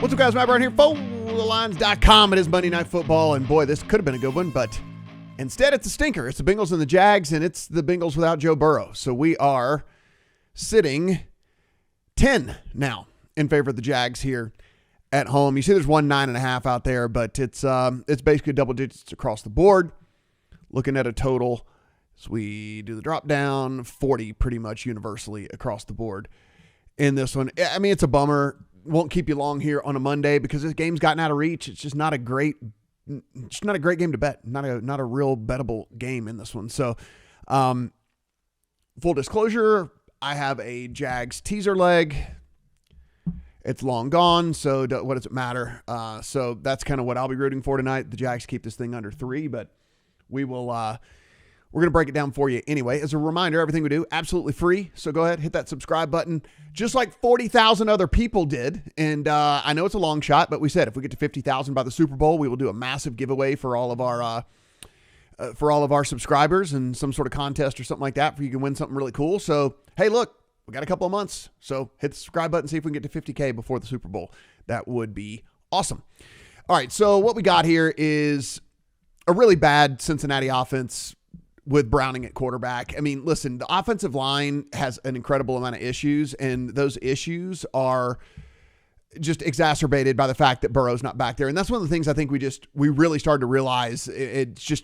What's up, guys? Matt Brown here, FollowTheLines.com. It is Monday Night Football, and boy, this could have been a good one, but instead it's a stinker. It's the Bengals and the Jags, and it's the Bengals without Joe Burrow. So we are sitting 10 now in favor of the Jags here at home. You see there's 9.5 out there, but it's basically double digits across the board. Looking at a total, as we do the drop down, 40 pretty much universally across the board in this one. I mean, it's a bummer. Won't keep you long here on a Monday because this game's gotten out of reach. It's just not a great game to bet. Not a real bettable game in this one. So, full disclosure, I have a Jags teaser leg. It's long gone, so what does it matter? So that's kind of what I'll be rooting for tonight. The Jags keep this thing under 3, but we will. We're going to break it down for you anyway. As a reminder, everything we do, absolutely free. So go ahead, hit that subscribe button, just like 40,000 other people did. And I know it's a long shot, but we said if we get to 50,000 by the Super Bowl, we will do a massive giveaway for all of our subscribers and some sort of contest or something like that for you can win something really cool. So, hey, look, we got a couple of months. So hit the subscribe button, see if we can get to 50K before the Super Bowl. That would be awesome. All right, so what we got here is a really bad Cincinnati offense with Browning at quarterback. I mean, listen, the offensive line has an incredible amount of issues, and those issues are just exacerbated by the fact that Burrow's not back there. And that's one of the things I think we really started to realize. It's just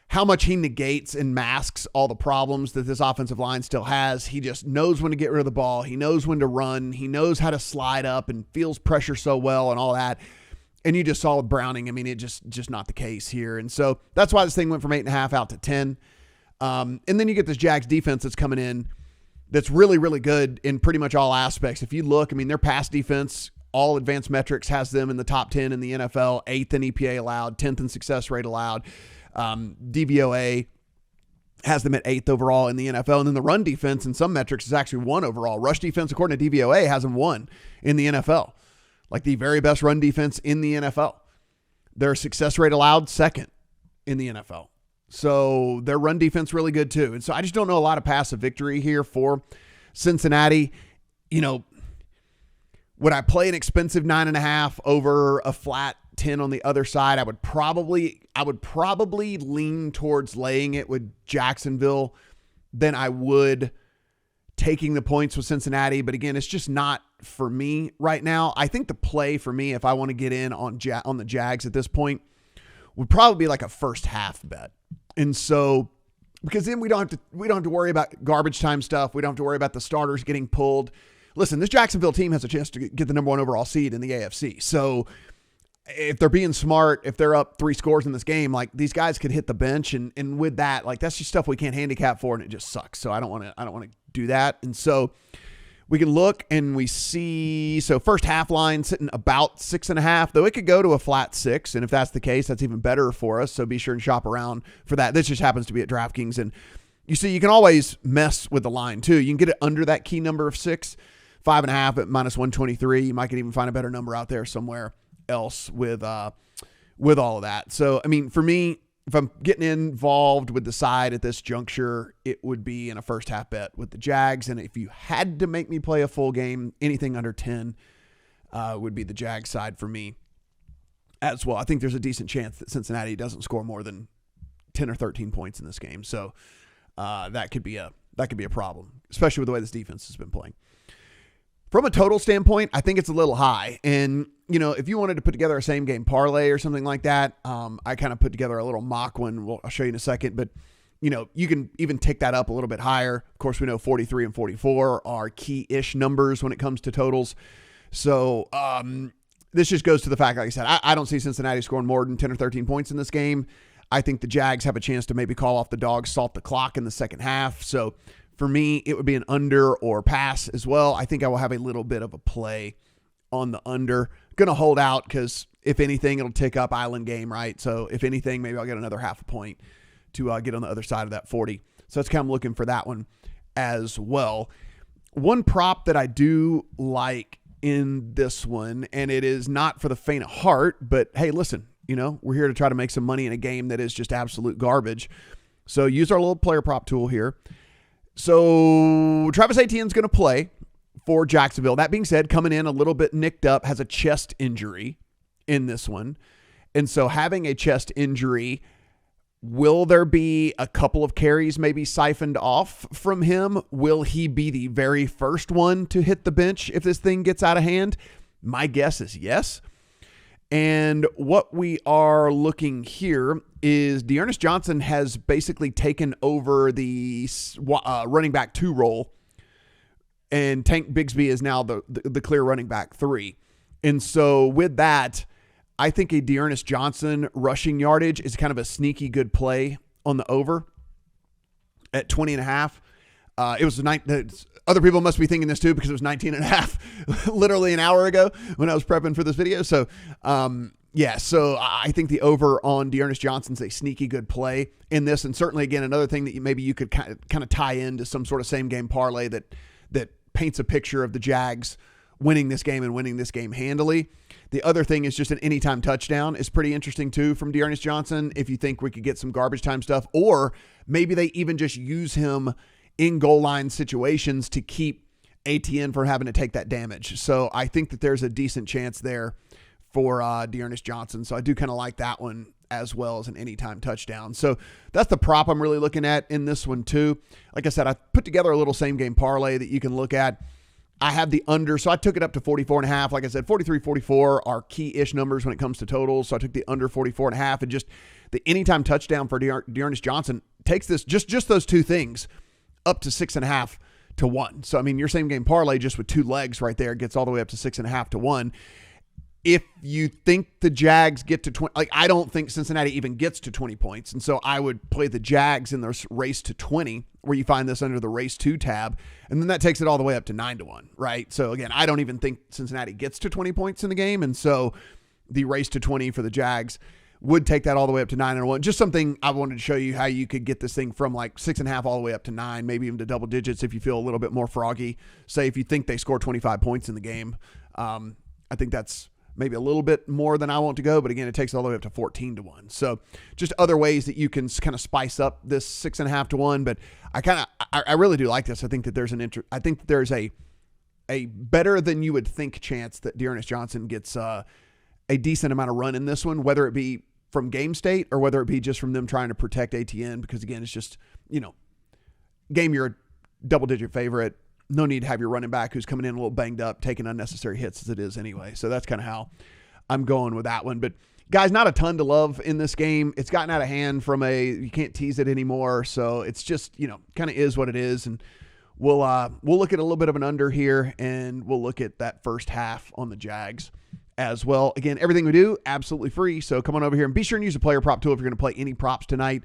how much he negates and masks all the problems that this offensive line still has. He just knows when to get rid of the ball. He knows when to run. He knows how to slide up and feels pressure so well and all that. And you just saw with Browning, I mean, it just not the case here. And so that's why this thing went from 8.5 out to 10. And then you get this Jags defense that's coming in that's really, really good in pretty much all aspects. If you look, I mean, their pass defense, all advanced metrics has them in the top 10 in the NFL, 8th in EPA allowed, 10th in success rate allowed. DVOA has them at 8th overall in the NFL. And then the run defense in some metrics is actually 1 overall. Rush defense, according to DVOA, has them 1 in the NFL. Like the very best run defense in the NFL. Their success rate allowed 2nd in the NFL. So their run defense really good too. And so I just don't know a lot of paths of victory here for Cincinnati. You know, would I play an expensive 9.5 over a flat 10 on the other side? I would probably lean towards laying it with Jacksonville than I would taking the points with Cincinnati. But again, it's just not for me right now. I think the play for me, if I want to get in on the Jags at this point, would probably be like a first half bet. And so, because then we don't have to worry about garbage time stuff. We don't have to worry about the starters getting pulled. Listen, this Jacksonville team has a chance to get the number 1 overall seed in the AFC. So if they're being smart, if they're up 3 scores in this game, like these guys could hit the bench. And with that, like that's just stuff we can't handicap for, and it just sucks. So I don't want to do that. And so we can look and we see, so first half line sitting about 6.5, though it could go to a flat 6. And if that's the case, that's even better for us. So be sure and shop around for that. This just happens to be at DraftKings. And you see, you can always mess with the line too. You can get it under that key number of 6, 5.5 at -123. You might even find a better number out there somewhere else with all of that. So, I mean, for me, if I'm getting involved with the side at this juncture, it would be in a first half bet with the Jags. And if you had to make me play a full game, anything under 10 would be the Jags side for me as well. I think there's a decent chance that Cincinnati doesn't score more than 10 or 13 points in this game. So that could be a problem, especially with the way this defense has been playing. From a total standpoint, I think it's a little high. And, you know, if you wanted to put together a same game parlay or something like that, I kind of put together a little mock one. I'll show you in a second. But, you know, you can even take that up a little bit higher. Of course, we know 43 and 44 are key-ish numbers when it comes to totals. So this just goes to the fact, like I said, I don't see Cincinnati scoring more than 10 or 13 points in this game. I think the Jags have a chance to maybe call off the dogs, salt the clock in the second half. So for me, it would be an under or pass as well. I think I will have a little bit of a play on the under. Going to hold out because if anything, it'll tick up island game, right? So if anything, maybe I'll get another half a point to get on the other side of that 40. So that's kind of looking for that one as well. One prop that I do like in this one, and it is not for the faint of heart, but hey, listen, you know, we're here to try to make some money in a game that is just absolute garbage. So use our little player prop tool here. So Travis Etienne's going to play for Jacksonville. That being said, coming in a little bit nicked up, has a chest injury in this one. And so having a chest injury, will there be a couple of carries maybe siphoned off from him? Will he be the very first one to hit the bench if this thing gets out of hand? My guess is yes. And what we are looking here is Dearness Johnson has basically taken over the running back 2 role, and Tank Bigsby is now the clear running back 3. And so with that, I think a Dearness Johnson rushing yardage is kind of a sneaky good play on the over at 20.5. It was other people must be thinking this too, because it was 19.5 literally an hour ago when I was prepping for this video. So, so I think the over on Dearness Johnson's a sneaky good play in this. And certainly, again, another thing that maybe you could kind of tie into some sort of same game parlay that paints a picture of the Jags winning this game and winning this game handily. The other thing is just an anytime touchdown is pretty interesting too from Dearness Johnson. If you think we could get some garbage time stuff, or maybe they even just use him in goal line situations to keep ATN from having to take that damage. So I think that there's a decent chance there for Dearness Johnson. So I do kind of like that one as well as an anytime touchdown. So that's the prop I'm really looking at in this one too. Like I said, I put together a little same game parlay that you can look at. I have the under, so I took it up to 44.5. Like I said, 43, 44 are key-ish numbers when it comes to totals. So I took the under 44.5, and just the anytime touchdown for Dearness Johnson takes this, just those two things, up to 6.5 to 1. So, I mean, your same game parlay just with 2 legs right there gets all the way up to 6.5 to 1. If you think the Jags get to 20, like I don't think Cincinnati even gets to 20 points. And so I would play the Jags in their race to 20, where you find this under the race 2 tab. And then that takes it all the way up to 9 to 1, right? So again, I don't even think Cincinnati gets to 20 points in the game. And so the race to 20 for the Jags would take that all the way up to 9 to 1. Just something I wanted to show you how you could get this thing from like 6.5 all the way up to 9, maybe even to double digits if you feel a little bit more froggy. Say if you think they score 25 points in the game. I think that's maybe a little bit more than I want to go, but again, it takes it all the way up to 14 to 1. So just other ways that you can kind of spice up this 6.5 to 1. But I really do like this. I think that there's a better than you would think chance that Dearness Johnson gets a decent amount of run in this one, whether it be from game state or whether it be just from them trying to protect ATN, because again, it's just, game you're a double digit favorite. No need to have your running back who's coming in a little banged up, taking unnecessary hits as it is anyway. So that's kind of how I'm going with that one. But guys, not a ton to love in this game. It's gotten out of hand you can't tease it anymore. So it's just, kind of is what it is. And we'll look at a little bit of an under here, and we'll look at that first half on the Jags as well. Again, everything we do, absolutely free. So come on over here and be sure and use a player prop tool if you're going to play any props tonight.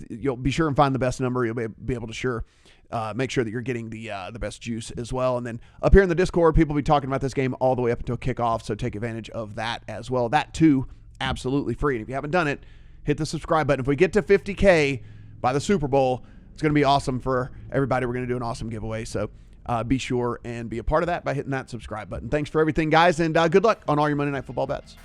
You'll be sure and find the best number. You'll be able to make sure that you're getting the best juice as well. And then up here in the Discord, people will be talking about this game all the way up until kickoff, so take advantage of that as well. That too, absolutely free. And if you haven't done it, hit the subscribe button. If we get to 50K by the Super Bowl, it's going to be awesome for everybody. We're going to do an awesome giveaway. So be sure and be a part of that by hitting that subscribe button. Thanks for everything, guys, and good luck on all your Monday Night Football bets.